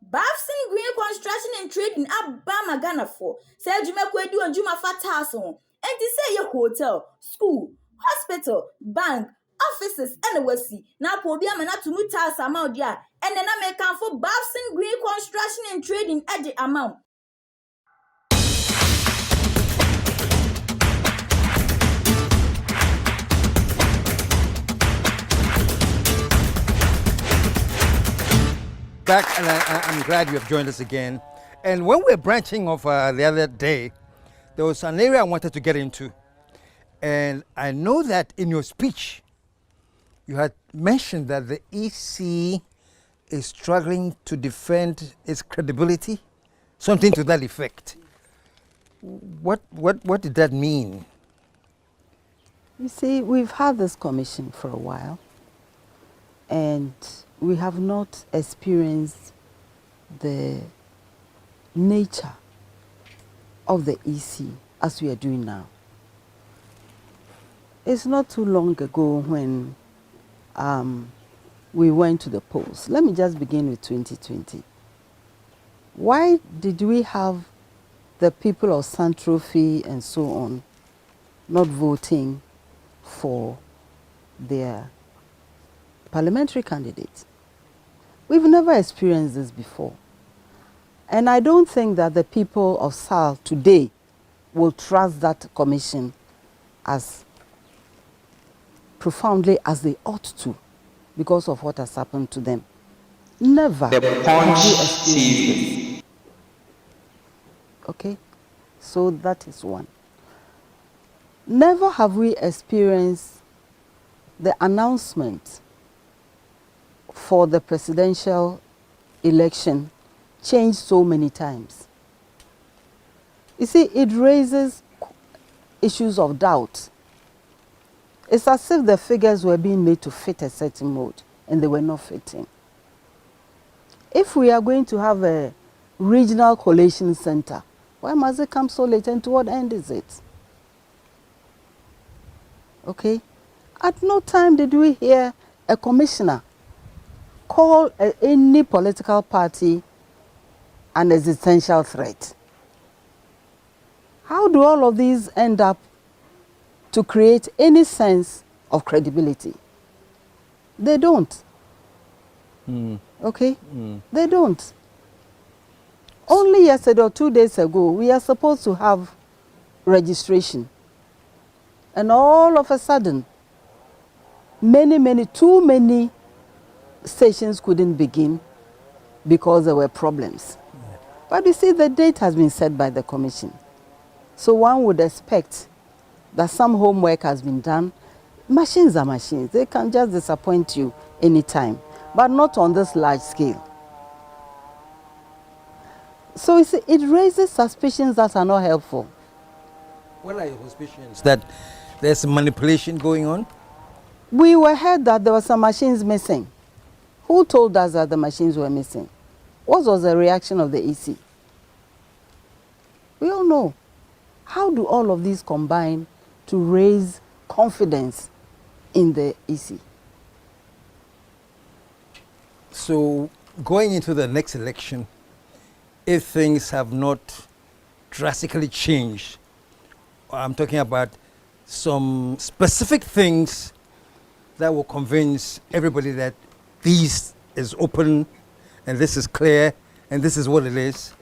Bafsin Green Construction and Trading up Bama Ghana for. Say Juma Kwedu and Juma Fatas on. And to say your hotel, school, hospital, bank, offices, and the Westie. Now Pobiam and to Mutas amount there. And then I may come for Bafsin Green Construction and Trading at the amount. Back, and I'm glad you have joined us again. And when we were branching off the other day, there was an area I wanted to get into. And I know that in your speech, you had mentioned that the EC is struggling to defend its credibility, something to that effect. What did that mean? You see, we've had this commission for a while, and we have not experienced the nature of the EC as we are doing now. It's not too long ago when we went to the polls. Let me just begin with 2020. Why did we have the people of Santrophy and so on not voting for their parliamentary candidates? We've never experienced this before. And I don't think that the people of SAL today will trust that commission as profoundly as they ought to because of what has happened to them. Never. The Punch TV. Okay? So that is one. Never have we experienced the announcement for the presidential election changed so many times. You see, it raises issues of doubt. It's as if the figures were being made to fit a certain mode, and they were not fitting. If we are going to have a regional collation center, why must it come so late, and to what end is it? Okay? At no time did we hear a commissioner call any political party an existential threat. How do all of these end up to create any sense of credibility? They don't. Okay? They don't. Only yesterday or 2 days ago, we are supposed to have registration. And all of a sudden, too many stations couldn't begin because there were problems. But you see, the date has been set by the commission. So one would expect that some homework has been done. Machines are machines. They can just disappoint you anytime, but not on this large scale. So you see, it raises suspicions that are not helpful. What are your suspicions? That there's manipulation going on? We were heard that there were some machines missing. Who told us that the machines were missing? What was the reaction of the EC? We all know. How do all of these combine to raise confidence in the EC? So going into the next election, if things have not drastically changed, I'm talking about some specific things that will convince everybody that this is open and this is clear and this is what it is.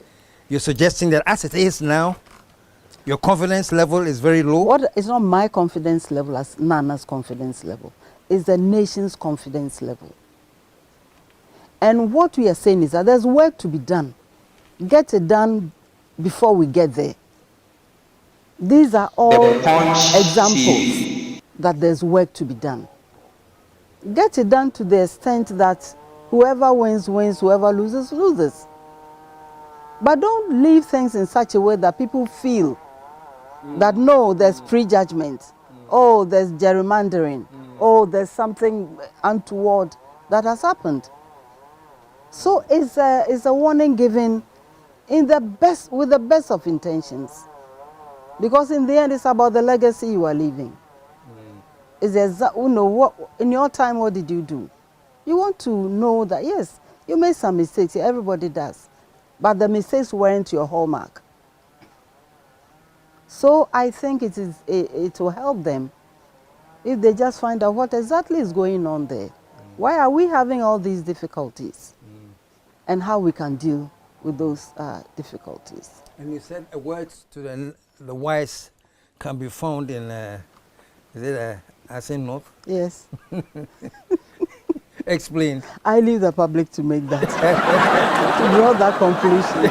You're suggesting that as it is now, your confidence level is very low? It's not my confidence level as Nana's confidence level. It's the nation's confidence level. And what we are saying is that there's work to be done. Get it done before we get there. These are all examples that there's work to be done. Get it done to the extent that whoever wins, wins, whoever loses, loses. But don't leave things in such a way that people feel that no, there's prejudgment, oh, there's gerrymandering, oh, there's something untoward that has happened. So it's a warning given with the best of intentions. Because in the end, it's about the legacy you are leaving. In your time, what did you do? You want to know that, yes, You made some mistakes, everybody does. But the mistakes weren't your hallmark. So I think it will help them if they just find out what exactly is going on there. Why are we having all these difficulties? And how we can deal with those difficulties. And you said words to the wise can be found in, is it Asin North? Yes. Explain. I leave the public to make that, to draw that conclusion.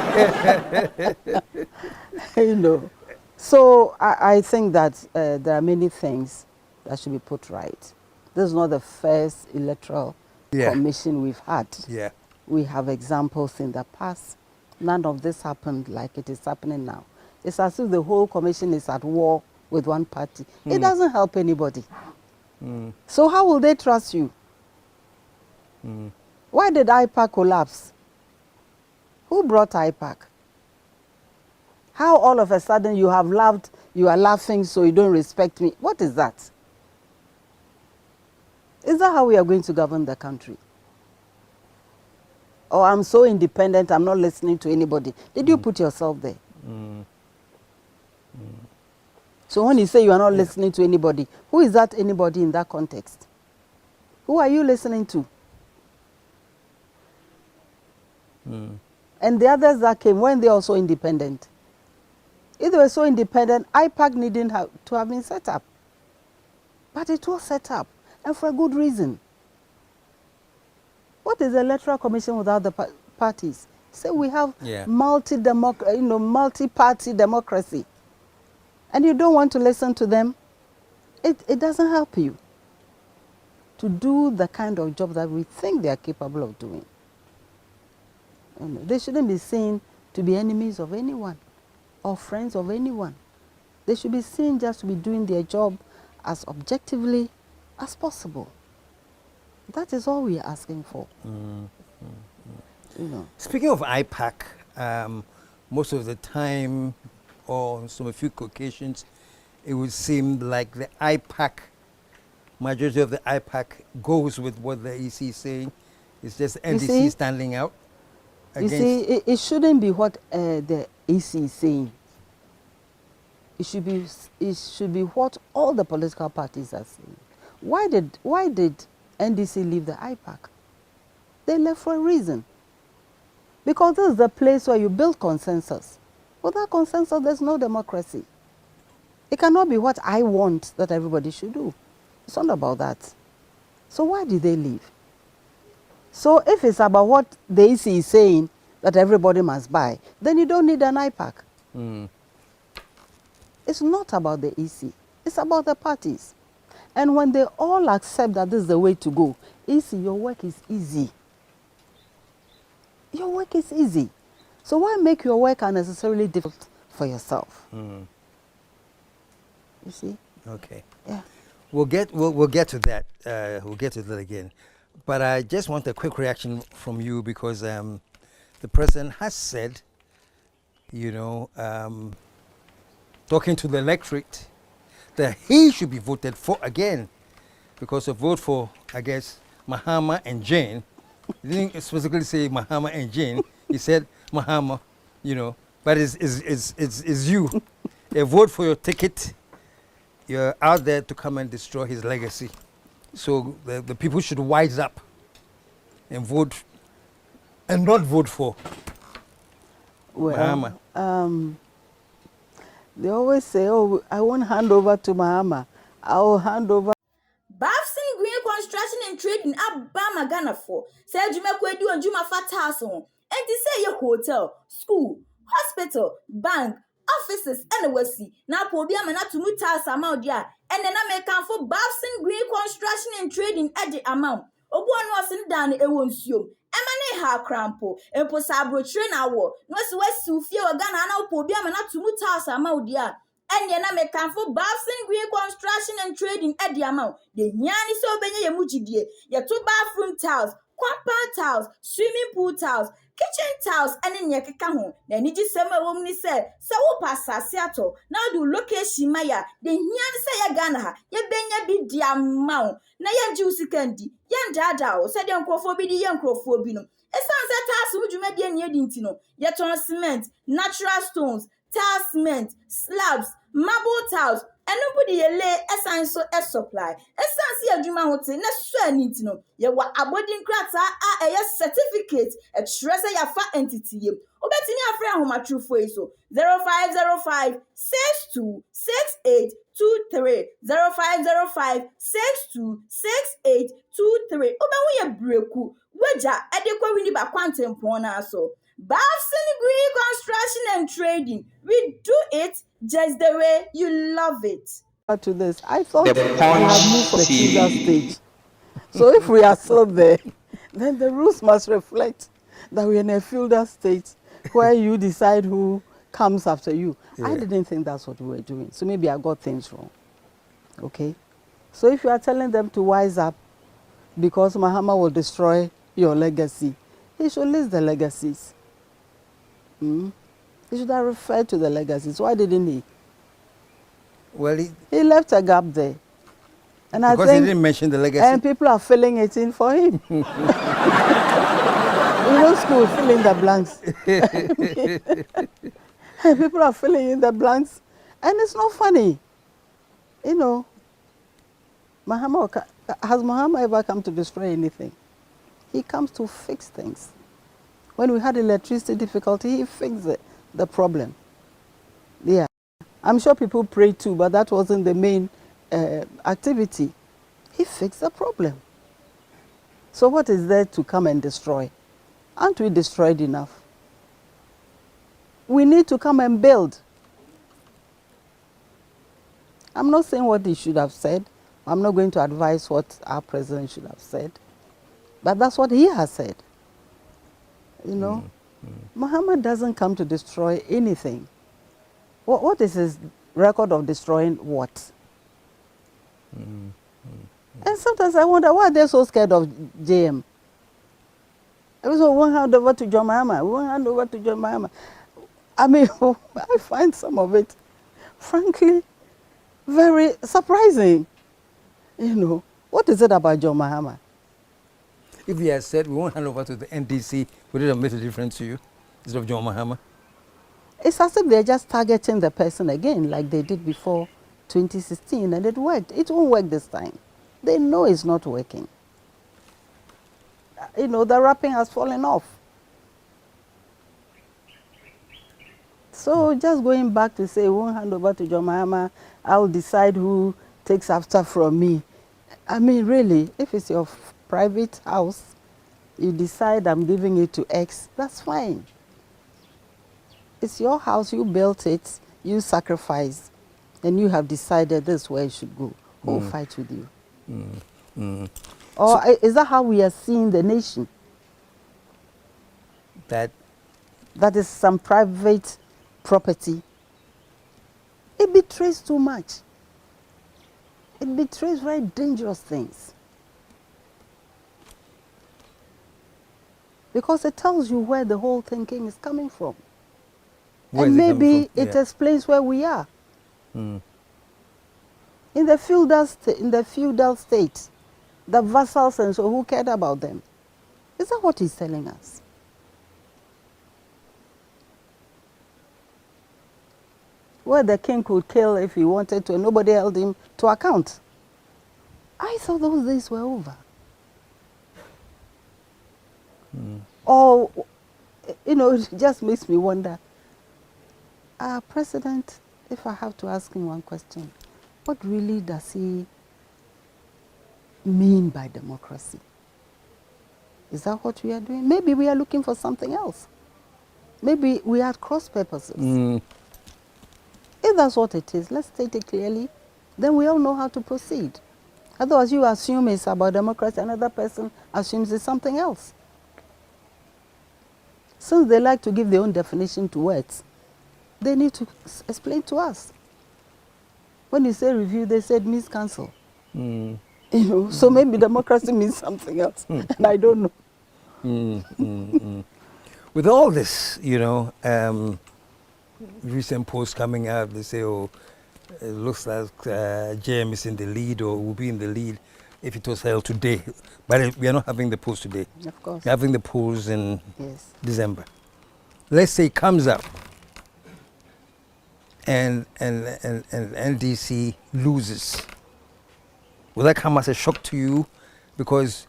You know. So I think that there are many things that should be put right. This is not the first electoral commission we've had. Yeah. We have examples in the past. None of this happened like it is happening now. It's as if the whole commission is at war with one party. It doesn't help anybody. So how will they trust you? Why did IPAC collapse? Who brought IPAC? How all of a sudden you have laughed, you are laughing so you don't respect me? What is that? Is that how we are going to govern the country? Or I'm so independent, I'm not listening to anybody. Did you put yourself there? So when you say you are not listening to anybody, who is that anybody in that context? Who are you listening to? And the others that came, weren't they also independent? If they were so independent, IPAC needn't have to have been set up. But it was set up, and for a good reason. What is the electoral commission without the parties? So we have multi-party democracy. And you don't want to listen to them, it doesn't help you to do the kind of job that we think they are capable of doing. They shouldn't be seen to be enemies of anyone or friends of anyone. They should be seen just to be doing their job as objectively as possible. That is all we are asking for. You know. Speaking of IPAC, most of the time, or on some few occasions, it would seem like the IPAC, majority of the IPAC goes with what the EC is saying. It's just NDC standing out. You see, it shouldn't be what the EC is saying. It should be what all the political parties are saying. Why did NDC leave the IPAC? They left for a reason. Because this is the place where you build consensus. Without consensus, there's no democracy. It cannot be what I want that everybody should do. It's not about that. So why did they leave? So if it's about what the EC is saying that everybody must buy, then you don't need an IPAC. It's not about the EC. It's about the parties. And when they all accept that this is the way to go, EC, your work is easy. Your work is easy. So why make your work unnecessarily difficult for yourself? You see? Okay. Yeah. We'll get to that. We'll get to that again. But I just want a quick reaction from you because the president has said, you know, talking to the electorate, that he should be voted for again. Because a vote for, I guess, Mahama and Jane. He didn't specifically say Mahama and Jane. He said Mahama, you know, but it's you. A vote for your ticket. You're out there to come and destroy his legacy. So the people should wise up and vote and not vote for Mahama. They always say, oh, I won't hand over to Mahama. I will hand over. Bafsin Green Construction and Trading Abama Ghana for. Say Juma do and Juma Fatas on. And to say your hotel, school, hospital, bank, offices, and the Westy. Now Pobiam and to Mutas amount there. And then I make come for Bafsin Green Construction and Trading at the amount. Obuan was in down a won't you. Emane ha crampo, and Posabro train hour. No, so West Sufia or Ghana now Pobiam and to Mutas amount there. And then I make come for Bafsin Green Construction and Trading at the amount. The Yanni so many Muji dear, your 2 bathroom tiles, compound tiles, swimming pool tiles, kitchen tiles ene ne keka ho na ni gi sem a wo mu ni se wo pasase ato na do location maya de hian se ya Ghana ha ye benya bi dia mawo na ye nji usikandi ye ndada o se de nkrofo bi di ye nkrofo bi no esan se tiles mu dwuma de anie di ntino ye ton cement natural stones tile cement slabs marble tiles anybody ye lay esan so e supply esan se adwuma hote na so aniti no ye wa abodin krata a eye certificate e trese ya fa entity ye obetini afre ahomatrufo iso 0505 626823 0505 626823 obewu ye breku weja edekwa wini ba kwantempon na so Bafsin Green Construction and Trading. We do it just the way you love it. To this, I thought The we Punch had moved from the feudal TV. stage. So if we are still there, then the rules must reflect that we're in a feudal state where you decide who comes after you. Yeah. I didn't think that's what we were doing. So maybe I got things wrong. Okay? So if you are telling them to wise up because Mahama will destroy your legacy, he should list the legacies. He should have referred to the legacies. Why didn't he? Well, He left a gap there. And I because think, he didn't mention the legacy. and people are filling it in for him. You know, school, fill in the blanks. And people are filling in the blanks. And it's not funny. You know, has Muhammad ever come to destroy anything? He comes to fix things. When we had electricity difficulty, he fixed the problem. Yeah. I'm sure people prayed too, but that wasn't the main activity. He fixed the problem. So what is there to come and destroy? Aren't we destroyed enough? We need to come and build. I'm not saying what he should have said. I'm not going to advise what our president should have said. But that's what he has said. You know, Muhammad doesn't come to destroy anything. What is his record of destroying what? And sometimes I wonder why they're so scared of JM. So we won't hand over to John Mahama. We won't hand over to John Mahama. I mean, I find some of it, frankly, very surprising. You know, what is it about John Mahama? If he had said we won't hand over to the NDC, would it have made a difference to you instead of John Mahama? It's as if they're just targeting the person again, like they did before 2016, and it worked. It won't work this time. They know it's not working. You know, the wrapping has fallen off. So just going back to say, we won't hand over to John Mahama, I'll decide who takes after from me. I mean, really, if it's your private house, you decide I'm giving it to X, that's fine. It's your house, you built it, you sacrificed, and you have decided this is where it should go. Who will fight with you? Or is that how we are seeing the nation? That Is some private property. It betrays too much. It betrays very dangerous things. Because it tells you where the whole thinking is coming from. where And is it coming maybe from? it explains where we are. In the feudal state, the vassals and so who cared about them? Is that what he's telling us? Where the king could kill if he wanted to, and nobody held him to account. I thought those days were over. Or, you know, it just makes me wonder, our president, if I have to ask him one question, what really does he mean by democracy? Is that what we are doing? Maybe we are looking for something else. Maybe we are at cross purposes. If that's what it is, let's state it clearly. Then we all know how to proceed. Otherwise, you assume it's about democracy, another person assumes it's something else. Since they like to give their own definition to words, they need to explain to us. When you say review, they said means cancel. You know, so maybe democracy means something else, and I don't know. with all this, recent posts coming out, they say, oh, it looks like JM is in the lead or will be in the lead if it was held today. But we are not having the polls today. Of course. We're having the polls in Yes. December. Let's say it comes up and NDC loses. Will that come as a shock to you? Because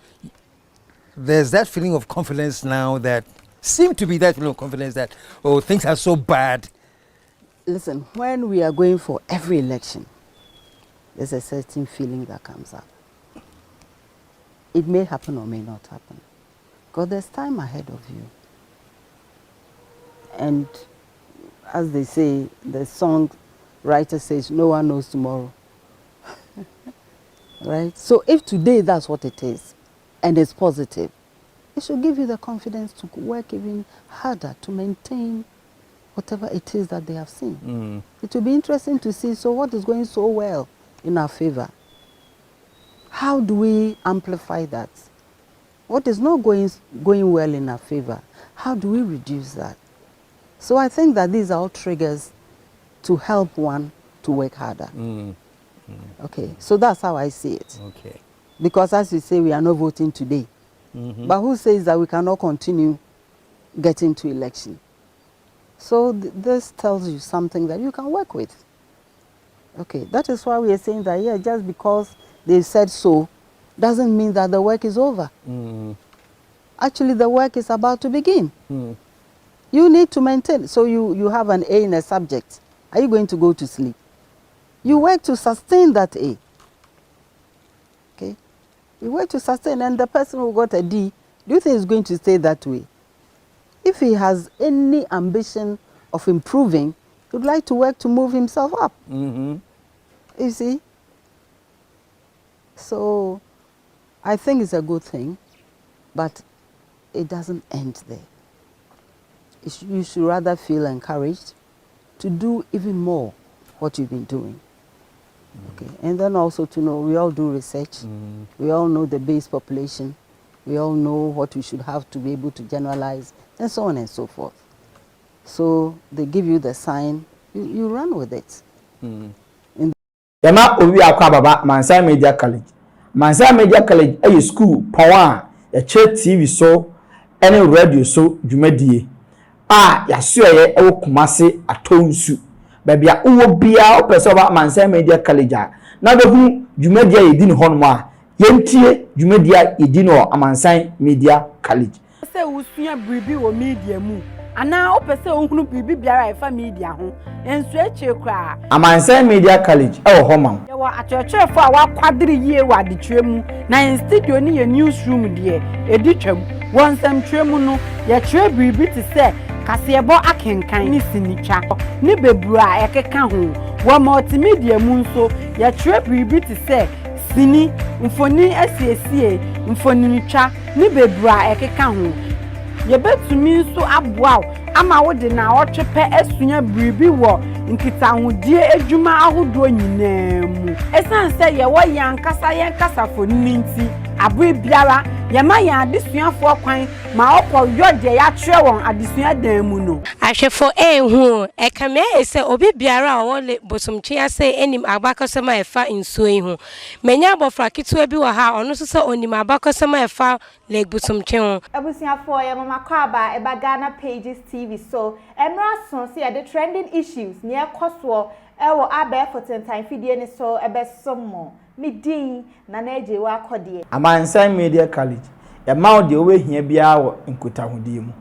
there's that feeling of confidence now that seems to be that feeling of confidence that, oh, things are so bad. Listen, when we are going for every election, there's a certain feeling that comes up. It may happen or may not happen. Because there's time ahead of you. And as they say, the song writer says, no one knows tomorrow. Right? So if today that's what it is, and it's positive, it should give you the confidence to work even harder to maintain whatever it is that they have seen. It will be interesting to see, so what is going so well in our favor? How do we amplify that? What is not going well in our favor? How do we reduce that? So I think that these are all triggers to help one to work harder. Okay, so that's how I see it. Okay. Because as you say, we are not voting today. But who says that we cannot continue getting to election? So this tells you something that you can work with. Okay, that is why we are saying that, yeah, just because they said so, doesn't mean that the work is over. Actually, the work is about to begin. You need to maintain. So you have an A in a subject. Are you going to go to sleep? You work to sustain that A. Okay? You work to sustain, and the person who got a D, do you think is going to stay that way? If he has any ambition of improving, he would like to work to move himself up. You see? So I think it's a good thing, but it doesn't end there. You should rather feel encouraged to do even more what you've been doing. Okay, and then also to know, we all do research, we all know the base population, we all know what we should have to be able to generalize, and so on and so forth. So they give you the sign, you run with it. Yama owi akwa baba Mansa Media College. Mansa Media College a school power ya che TV so any radio so dwumadie. Ya suye e wo Kumase atonsu. Baby a uwo bia opese oba Mansa Media College na be hu dwumadie yedi ni honmo a yentie dwumadie yedi no Mansa Media College. Se usua bribi wo media mu ana opese ohunu bribi biara efa media ho ensu eche kra Mansa Media College e wo homa ye wa achechefo a wakwadire yie wa adetwe mu na in studio ni ye newsroom de editwam wonsam twemu no ye twe bribi ti se kasebo akenkan ni sinicha ni bebura ekeka ho wa multimedia mu nso ye twe bribi ti se sini mfoni asiesie mfoni twa ni bebura ekeka ho ye betumi nso aboa ama wode na otwepe asunya bribi wo nkitahodie adwuma ahodo nyinaa mu esan se ye wo yankasa foni nti abwe biara ye ma ya adesuafo kwan ma okọ yode ya twerɛ won adesua dan mu no ahwefo ehu ekame ese obi biara wo le bosomtwe ase enim abakosema efa nsuo yi ho menya abofra ketewa bi wo ha ono so se onim abakosema efa le bosomtwe ho abusuafo ye mama kwaba eba Ghana Pages TV so emra so se the trending issues ne ekoso ewo abe for time fidie ni so ebe somo midin na naje wa akode Mansa Media College ya ma de we hia bia wo nkotahudie mu